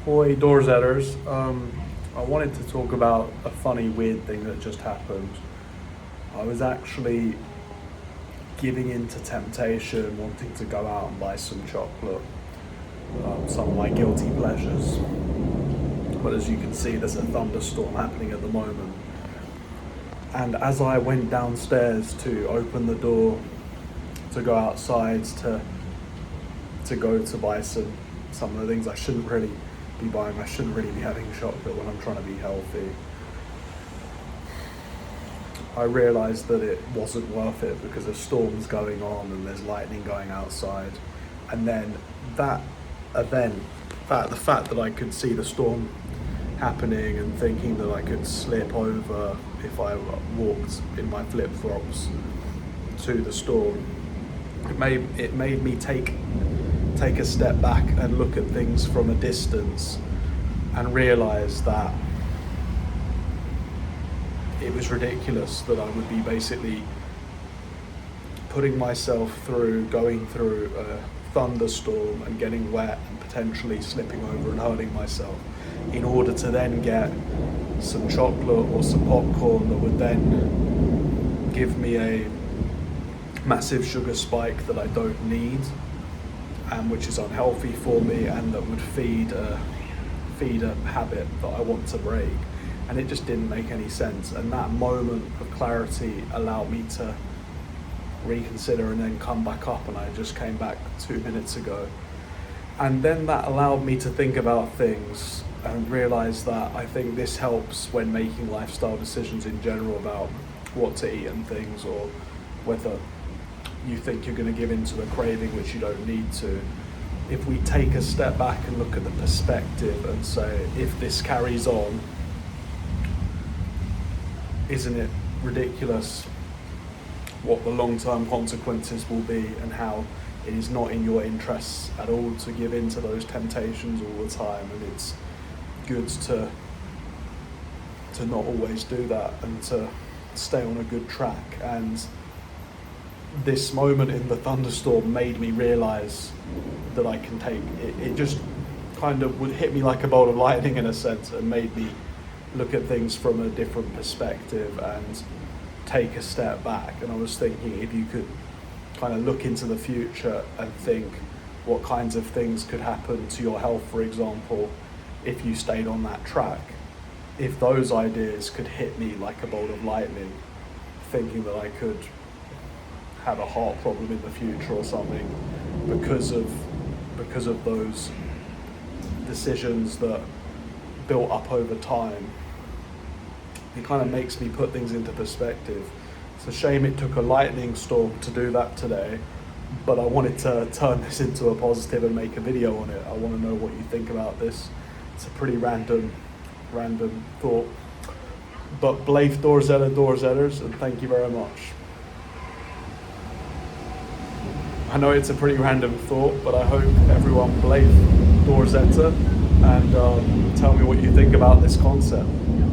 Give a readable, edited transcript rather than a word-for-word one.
Hoi doorzetters. I wanted to talk about a funny, weird thing that just happened. I was actually giving in to temptation, wanting to go out and buy some chocolate, some of my guilty pleasures. But as you can see, there's a thunderstorm happening at the moment. And as I went downstairs to open the door to go outside to go to buy some of the things I shouldn't really be buying. I shouldn't really be having chocolate when I'm trying to be healthy. I realised that it wasn't worth it because a storm's going on and there's lightning going outside. And then that event, the fact that I could see the storm happening and thinking that I could slip over if I walked in my flip-flops to the storm, it made me take a step back and look at things from a distance and realise that it was ridiculous that I would be basically putting myself through, going through a thunderstorm and getting wet and potentially slipping over and hurting myself in order to then get some chocolate or some popcorn that would then give me a massive sugar spike that I don't need and which is unhealthy for me and that would feed a habit that I want to break. And it just didn't make any sense. And that moment of clarity allowed me to reconsider and then come back up, and I just came back 2 minutes ago. And then that allowed me to think about things and realize that I think this helps when making lifestyle decisions in general about what to eat and things, or whether you think you're going to give into a craving which you don't need to. If we take a step back and look at the perspective and say, if this carries on, isn't it ridiculous what the long-term consequences will be, and how it is not in your interests at all to give in to those temptations all the time, and it's good to not always do that and to stay on a good track. And this moment in the thunderstorm made me realise that I can take it. It just kind of would hit me like a bolt of lightning in a sense, and made me look at things from a different perspective and take a step back. And I was thinking, if you could kind of look into the future and think what kinds of things could happen to your health, for example, if you stayed on that track, if those ideas could hit me like a bolt of lightning, thinking that I could have a heart problem in the future or something because of those decisions that built up over time, it kind of makes me put things into perspective. It's a shame it took a lightning storm to do that today, but I wanted to turn this into a positive and make a video on it. I want to know what you think about this. It's a pretty random thought. But blijf doorzetters, and thank you very much. I know it's a pretty random thought, but I hope everyone blijf doorzetten and tell me what you think about this concept.